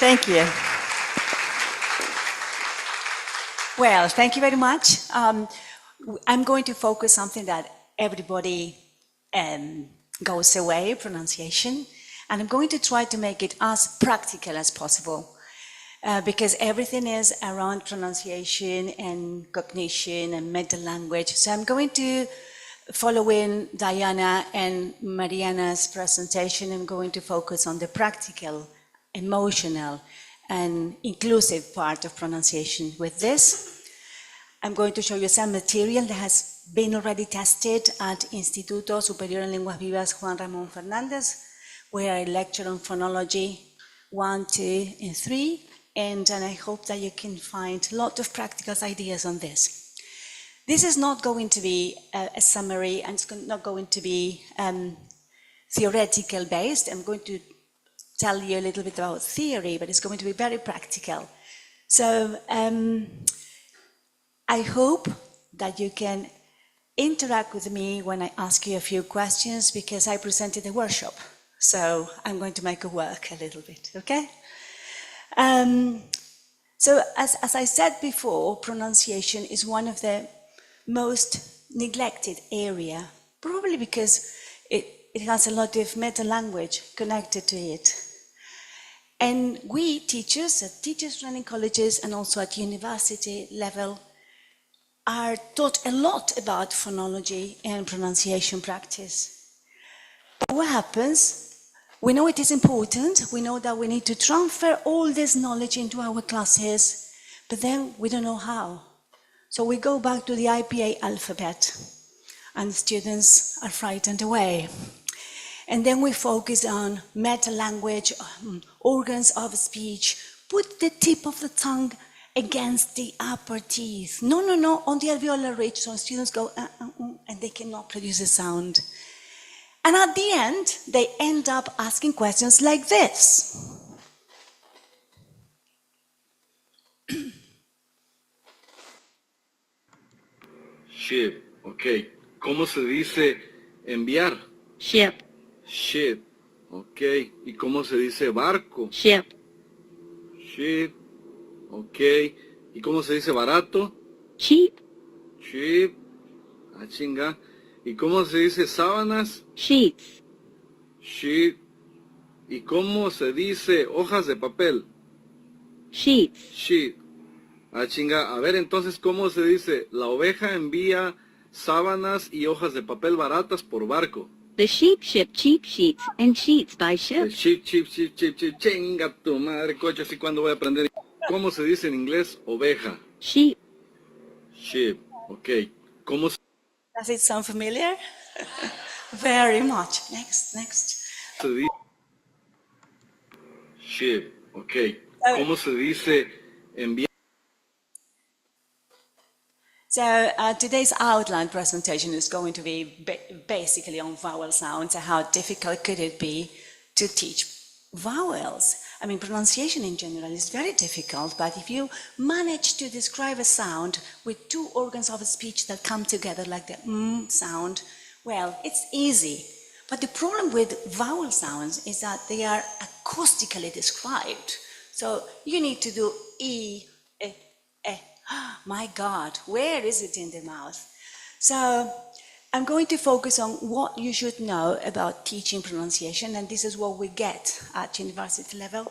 Thank you. Well, thank you very much. I'm going to focus something that everybody goes away, pronunciation, and I'm going to try to make it as practical as possible because everything is around pronunciation and cognition and meta language. So I'm going to follow in Diana and Mariana's presentation. I'm going to focus on the practical, emotional, and inclusive part of pronunciation with this. I'm going to show you some material that has been already tested at Instituto Superior en Lenguas Vivas Juan Ramón Fernández, where I lecture on phonology 1, 2, and 3, and I hope that you can find a lot of practical ideas on this. This is not going to be a summary, and it's not going to be theoretical based. I'm going to tell you a little bit about theory, but it's going to be very practical. So I hope that you can interact with me when I ask you a few questions, because I presented a workshop. So I'm going to make it work a little bit, okay? So as I said before, pronunciation is one of the most neglected area, probably because it has a lot of meta language connected to it. And we teachers at teachers training colleges and also at university level are taught a lot about phonology and pronunciation practice. But what happens? We know it is important, we know that we need to transfer all this knowledge into our classes, but then we don't know how. So we go back to the IPA alphabet, and students are frightened away. And then we focus on meta-language, organs of speech, put the tip of the tongue against the upper teeth. No, on the alveolar ridge, so students go, and they cannot produce a sound. And at the end, they end up asking questions like this. Ship, ok. ¿Cómo se dice enviar? Ship. Ship, ok. ¿Y cómo se dice barco? Ship. Ship, ok. ¿Y cómo se dice barato? Cheap. Cheap, ah chinga. ¿Y cómo se dice sábanas? Sheets. Sheet. ¿Y cómo se dice hojas de papel? Sheets. Sheet. Ah chinga. A ver entonces, ¿cómo se dice? La oveja envía sábanas y hojas de papel baratas por barco. The sheep ship cheap sheets and sheets by ship. Sheep, chinga tu madre, coche, así cuando voy a aprender. ¿Cómo se dice en inglés oveja? Sheep. Sheep, ok. ¿Cómo Does it sound familiar? Very much. Next. se dice? Sheep, ok. ¿Cómo se dice enviar? So today's outline presentation is going to be basically on vowel sounds and how difficult could it be to teach vowels. I mean, pronunciation in general is very difficult, but if you manage to describe a sound with two organs of speech that come together like the sound, well, it's easy. But the problem with vowel sounds is that they are acoustically described. So you need to do E, E, E. My God, where is it in the mouth? So I'm going to focus on what you should know about teaching pronunciation, and this is what we get at university level.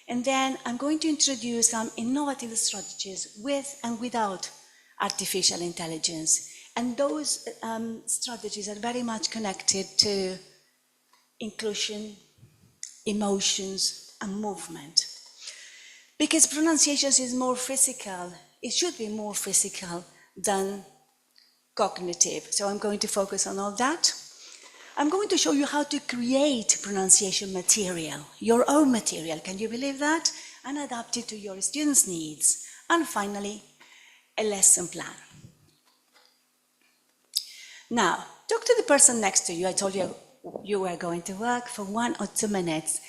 And then I'm going to introduce some innovative strategies with and without artificial intelligence. And those strategies are very much connected to inclusion, emotions, and movement. Because pronunciation is more physical. It should be more physical than cognitive. So I'm going to focus on all that. I'm going to show you how to create pronunciation material, your own material, can you believe that? And adapt it to your students' needs. And finally, a lesson plan. Now, talk to the person next to you. I told you you were going to work for 1 or 2 minutes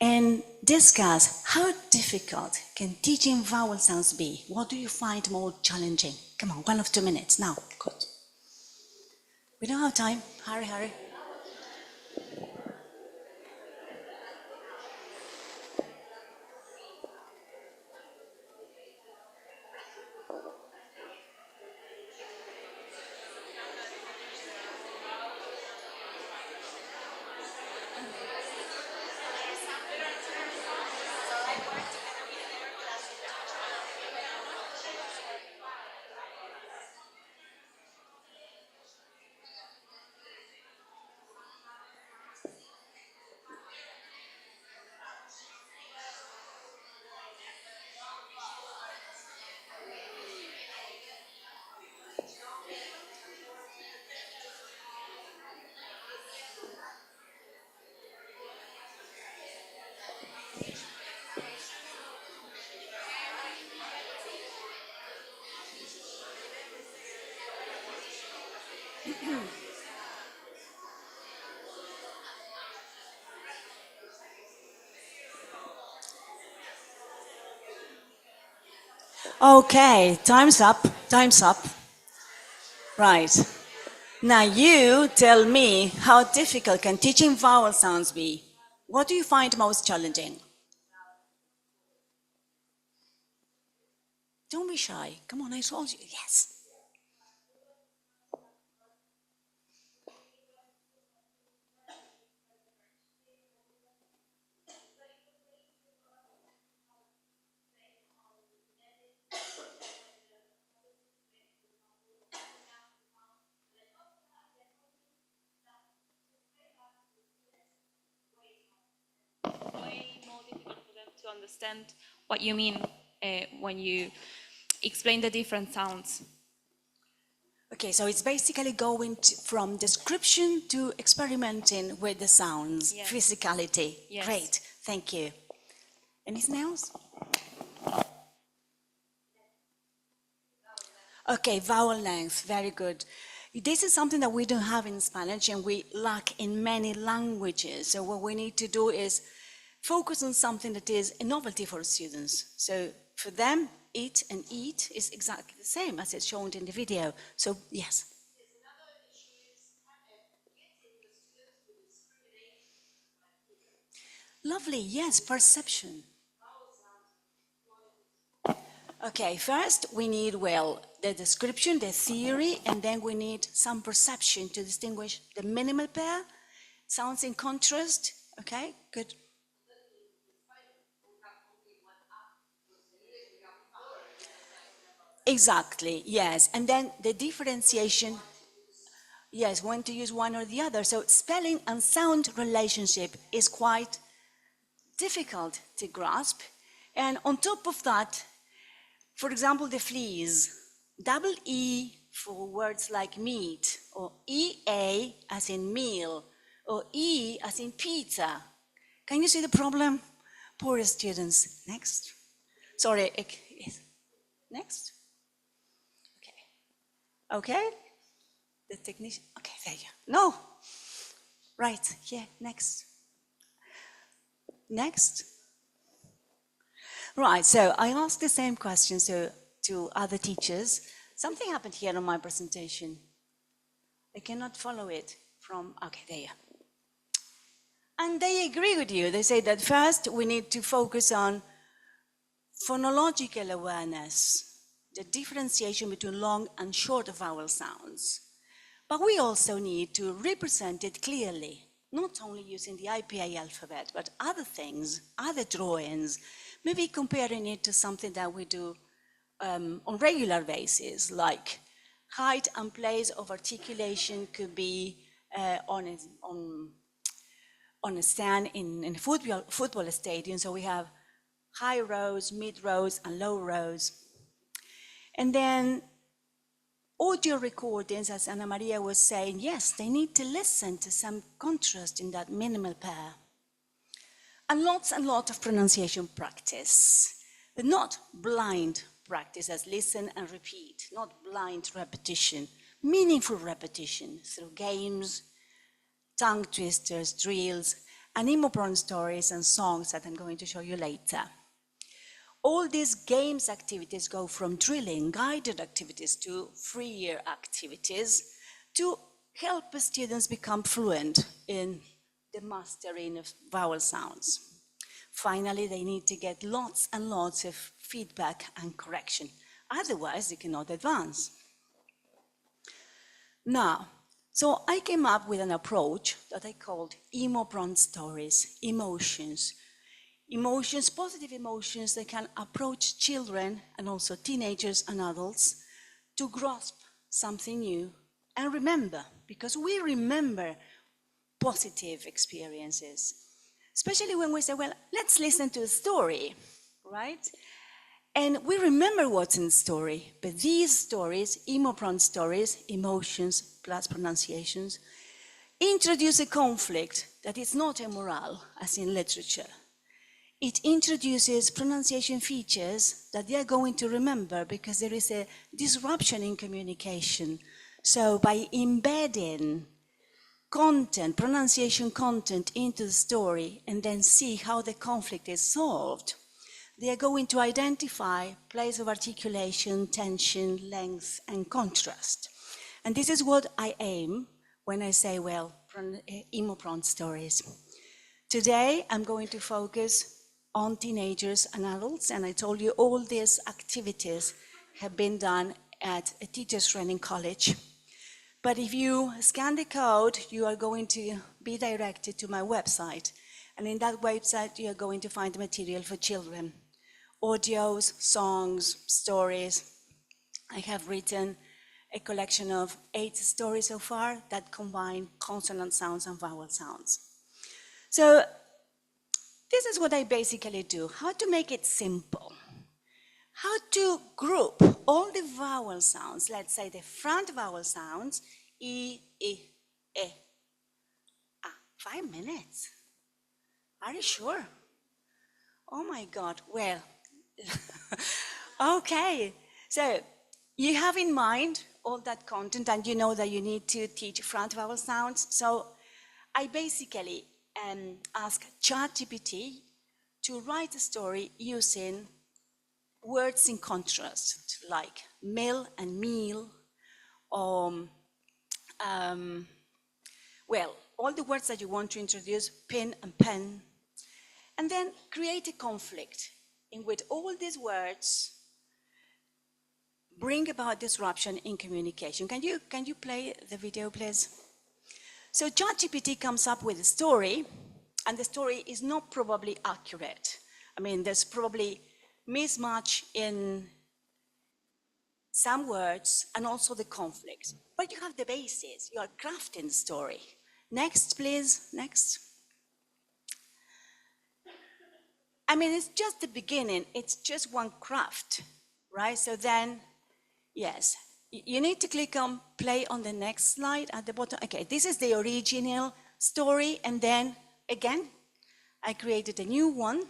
and discuss how difficult can teaching vowel sounds be. What do you find more challenging? Come on, 1 or 2 minutes now. Good. We don't have time. Hurry. Okay, time's up, time's up. Right. Now you tell me, how difficult can teaching vowel sounds be? What do you find most challenging? Don't be shy. Come on, I told you. Yes. Way more difficult for them to understand what you mean when you explain the different sounds. Okay, so it's basically going from description to experimenting with the sounds, Yes. physicality. Yes. Great, thank you. Anything else? Okay, vowel length, very good. This is something that we don't have in Spanish and we lack in many languages. So what we need to do is focus on something that is a novelty for students. So for them, it and eat is exactly the same as it's shown in the video. So yes. Lovely, yes, perception. Okay, first we need, well, the description, the theory, and then we need some perception to distinguish the minimal pair, sounds in contrast. Okay, good. Exactly, yes. And then the differentiation, yes, when to use one or the other. So spelling and sound relationship is quite difficult to grasp. And on top of that, for example, the fleas, double E for words like meat, or EA as in meal, or E as in pizza. Can you see the problem? Poor students. Next. Sorry, yes. Next. Okay. Okay. The technician. Okay, there you go. No. Right. Yeah. Next. Next. Right. So I asked the same question to other teachers. Something happened here on my presentation. I cannot follow it from. Okay, there you go. And they agree with you. They say that first we need to focus on phonological awareness, the differentiation between long and short vowel sounds. But we also need to represent it clearly, not only using the IPA alphabet, but other things, other drawings, maybe comparing it to something that we do on regular basis, like height and place of articulation could be on a stand in a football stadium. So we have high rows, mid rows, and low rows. And then audio recordings, as Ana Maria was saying, yes, they need to listen to some contrast in that minimal pair. And lots of pronunciation practice, but not blind practice as listen and repeat, not blind repetition, meaningful repetition through games, tongue twisters, drills, and imopron stories and songs that I'm going to show you later. All these games activities go from drilling, guided activities to freer activities to help the students become fluent in the mastering of vowel sounds. Finally, they need to get lots and lots of feedback and correction. Otherwise, they cannot advance. Now, so I came up with an approach that I called imopron stories, emotions. Emotions, positive emotions that can approach children and also teenagers and adults to grasp something new and remember, because we remember positive experiences, especially when we say, well, let's listen to a story, right? And we remember what's in the story, but these stories, imopron stories, emotions plus pronunciations, introduce a conflict that is not immoral, as in literature. It introduces pronunciation features that they are going to remember because there is a disruption in communication. So by embedding content, pronunciation content into the story and then see how the conflict is solved, they are going to identify place of articulation, tension, length, and contrast. And this is what I aim when I say, well, emo-prone stories. Today, I'm going to focus on teenagers and adults, and I told you all these activities have been done at a teacher's training college. But if you scan the code, you are going to be directed to my website. And in that website, you are going to find material for children. Audios, songs, stories. I have written a collection of 8 stories so far that combine consonant sounds and vowel sounds. So this is what I basically do, how to make it simple. How to group all the vowel sounds, let's say the front vowel sounds, E, 5 minutes. Are you sure? Oh my God, well, okay. So you have in mind all that content and you know that you need to teach front vowel sounds. So I basically ask ChatGPT to write a story using words in contrast, like mill and meal, or, well, all the words that you want to introduce, pin and pen, and then create a conflict in which all these words bring about disruption in communication. Can you play the video, please? So ChatGPT comes up with a story, and the story is not probably accurate. I mean, there's probably mismatch in some words and also the conflicts. But you have the basis, you are crafting the story. Next, please, next. I mean, it's just the beginning, it's just one craft, right? So then, yes, you need to click on play on the next slide at the bottom. Okay, this is the original story, and then again, I created a new one.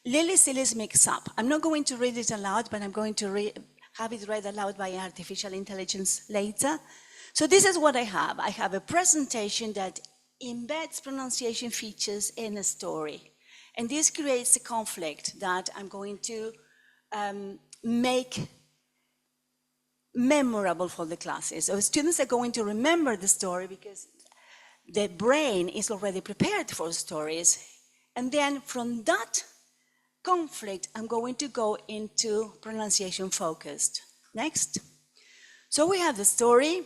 Lily Silly's Mix-Up. I'm not going to read it aloud, but I'm going to have it read aloud by artificial intelligence later. So this is what I have. I have a presentation that embeds pronunciation features in a story. And this creates a conflict that I'm going to make memorable for the classes. So students are going to remember the story because the brain is already prepared for stories. And then from that conflict, I'm going to go into pronunciation focused. Next. So we have the story.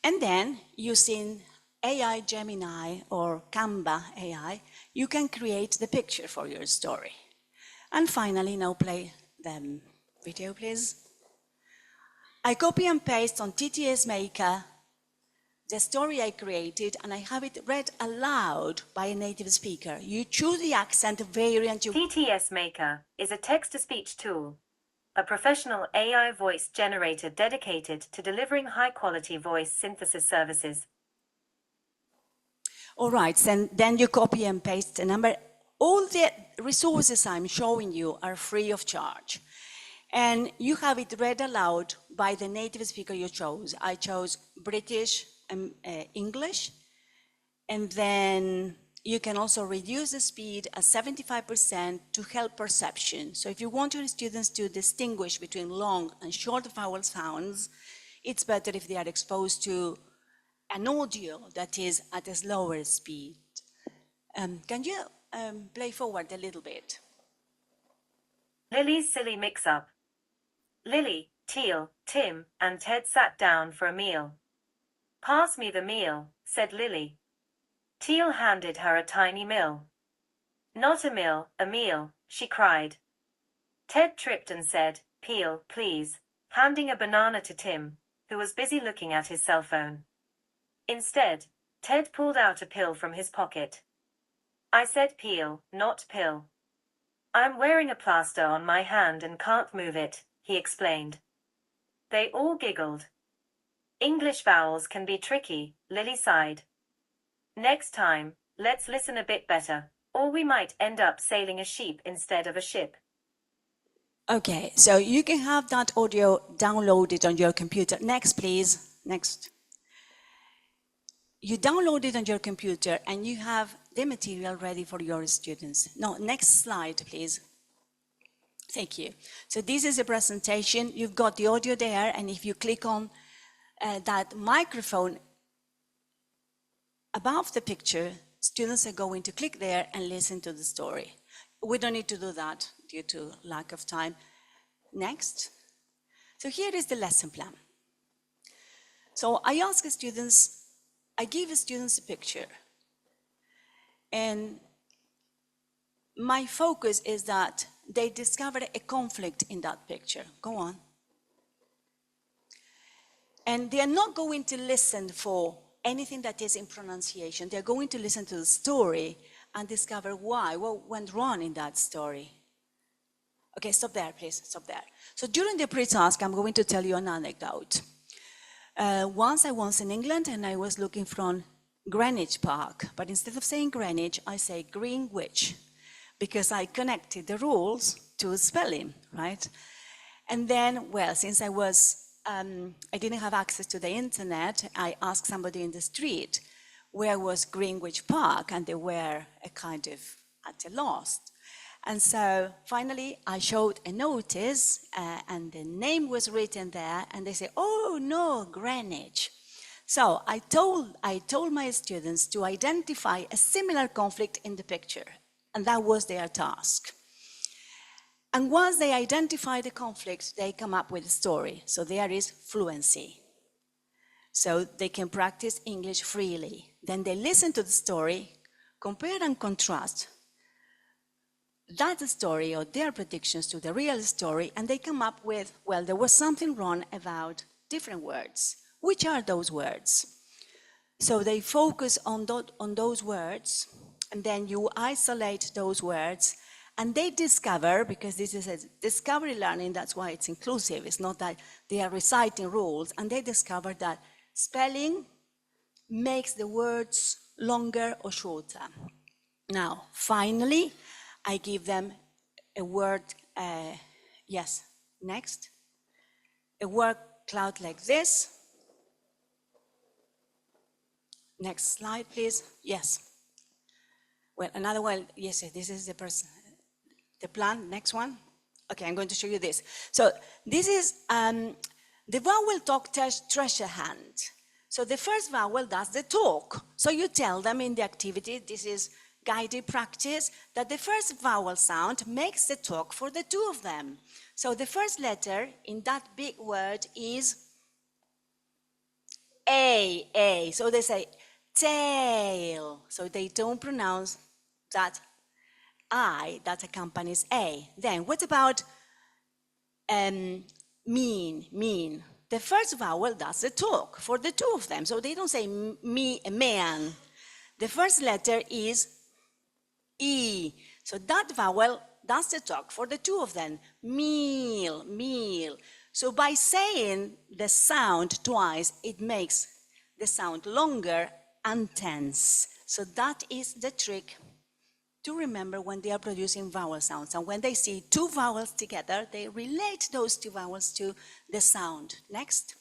And then using AI Gemini or Canva AI, you can create the picture for your story. And finally, now play the video, please. I copy and paste on TTS Maker the story I created, and I have it read aloud by a native speaker. You choose the accent variant you... TTS Maker is a text-to-speech tool, a professional AI voice generator dedicated to delivering high-quality voice synthesis services. All right, then you copy and paste the number. All the resources I'm showing you are free of charge. And you have it read aloud by the native speaker you chose. I chose British and English. And then you can also reduce the speed at 75% to help perception. So if you want your students to distinguish between long and short vowel sounds, it's better if they are exposed to an audio that is at a slower speed. Can you play forward a little bit? Lily's Silly Mix-Up. Lily, Teal, Tim, and Ted sat down for a meal. "Pass me the meal," said Lily. Teal handed her a tiny mill. "Not a mill, a meal," she cried. Ted tripped and said, "Peel, please," handing a banana to Tim, who was busy looking at his cell phone. Instead, Ted pulled out a pill from his pocket. "I said peel, not pill. I'm wearing a plaster on my hand and can't move it," he explained. They all giggled. English vowels can be tricky, Lily sighed. "Next time, let's listen a bit better, or we might end up sailing a sheep instead of a ship." Okay, so you can have that audio downloaded on your computer. Next, please. Next. You download it on your computer and you have the material ready for your students. No, next slide, please. Thank you. So this is a presentation. You've got the audio there, and if you click on that microphone above the picture, students are going to click there and listen to the story. We don't need to do that due to lack of time. Next. So here is the lesson plan. So I ask the students, I give the students a picture. And my focus is that they discover a conflict in that picture. Go on. And they are not going to listen for anything that is in pronunciation. They're going to listen to the story and discover why, what went wrong in that story. Okay, stop there, please, stop there. So during the pre-task, I'm going to tell you an anecdote. Once I was in England and I was looking from Greenwich Park, but instead of saying Greenwich, I say Greenwich, because I connected the rules to spelling, right? And then, well, since I didn't have access to the internet, I asked somebody in the street, where was Greenwich Park? And they were a kind of at a loss. And so finally I showed a notice and the name was written there and they say, oh no, Greenwich. So I told my students to identify a similar conflict in the picture, and that was their task. And once they identify the conflict, they come up with a story. So there is fluency. So they can practice English freely. Then they listen to the story, compare and contrast that story or their predictions to the real story, and they come up with, well, there was something wrong about different words. Which are those words? So they focus on those words, and then you isolate those words, and they discover, because this is a discovery learning, that's why it's inclusive, it's not that they are reciting rules, and they discover that spelling makes the words longer or shorter. Now, finally, I give them a word, yes, next. A word cloud like this. Next slide, please. Yes. Well, another one, yes, this is the plan, next one. Okay, I'm going to show you this. So this is the vowel talk treasure hunt. So the first vowel does the talk. So you tell them in the activity, this is guided practice, that the first vowel sound makes the talk for the two of them. So the first letter in that big word is A. So they say tail. So they don't pronounce that I that accompanies A. Then what about mean? The first vowel does the talk for the two of them. So they don't say me, a man. The first letter is E. So that vowel does the talk for the two of them. Meal. So by saying the sound twice, it makes the sound longer and tense. So that is the trick to remember when they are producing vowel sounds. And when they see two vowels together, they relate those two vowels to the sound. Next.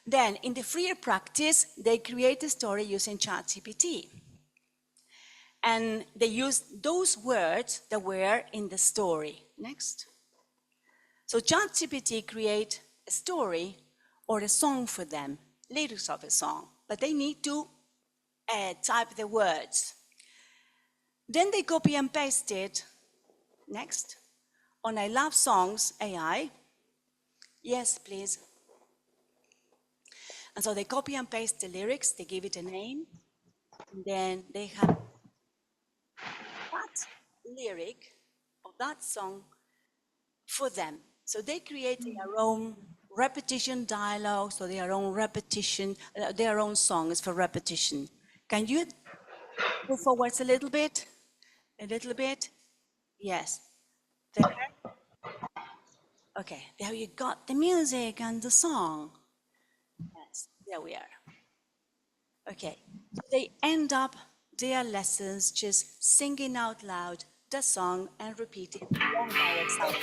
Then in the freer practice, they create a story using ChatGPT. And they use those words that were in the story. Next. So ChatGPT create a story or a song for them, lyrics of a song, but they need to type the words. Then they copy and paste it, next, on I Love Songs AI. Yes, please. And so they copy and paste the lyrics, they give it a name, and then they have that lyric of that song for them. So they create their own repetition dialogues or their own repetition, their own songs for repetition. Can you move forwards a little bit? A little bit? Yes. There. Okay, there you got the music and the song. Yes, there we are. Okay, so they end up their lessons just singing out loud the song and repeating long vowel sounds.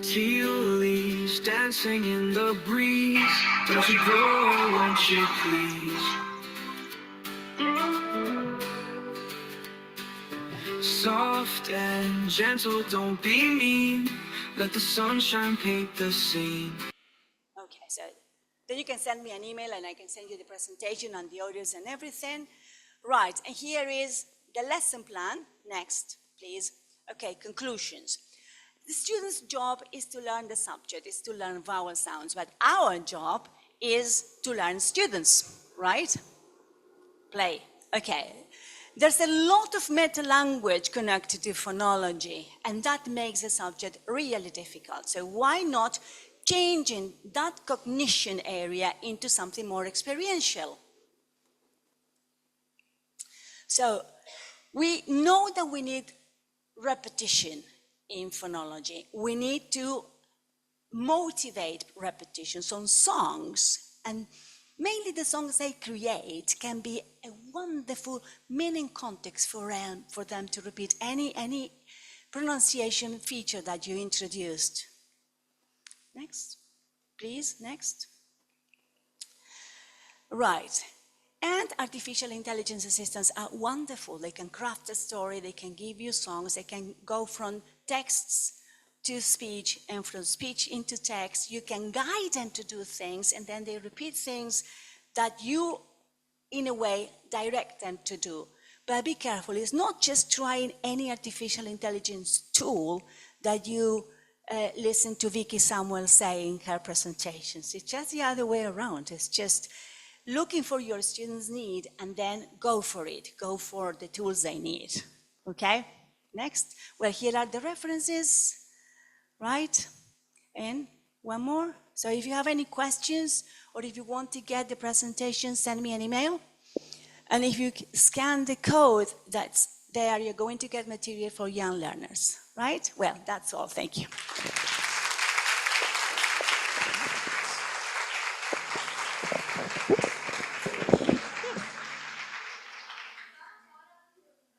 Tea leaves dancing in the breeze. Don't you go, won't you please? Soft and gentle, don't be mean. Let the sunshine paint the scene. Okay, so then you can send me an email and I can send you the presentation and the audios and everything. Right, and here is the lesson plan. Next, please. Okay, conclusions. The student's job is to learn the subject, is to learn vowel sounds, but our job is to learn students, right? Play. Okay. There's a lot of meta-language connected to phonology, and that makes the subject really difficult. So why not changing that cognition area into something more experiential? So we know that we need repetition in phonology. We need to motivate repetitions on songs, and mainly the songs they create can be a wonderful meaning context for them to repeat any pronunciation feature that you introduced. Next, please, next. Right. And artificial intelligence assistants are wonderful. They can craft a story, they can give you songs, they can go from texts to speech and from speech into text. You can guide them to do things and then they repeat things that you, in a way, direct them to do. But be careful, it's not just trying any artificial intelligence tool that you listen to Vicky Samuel say in her presentations. It's just the other way around. It's just looking for your students' need and then go for it. Go for the tools they need. Okay? Next. Well, here are the references, right? And one more. So if you have any questions or if you want to get the presentation, send me an email. And if you scan the code that's there, you're going to get material for young learners, right? Well, that's all. Thank you.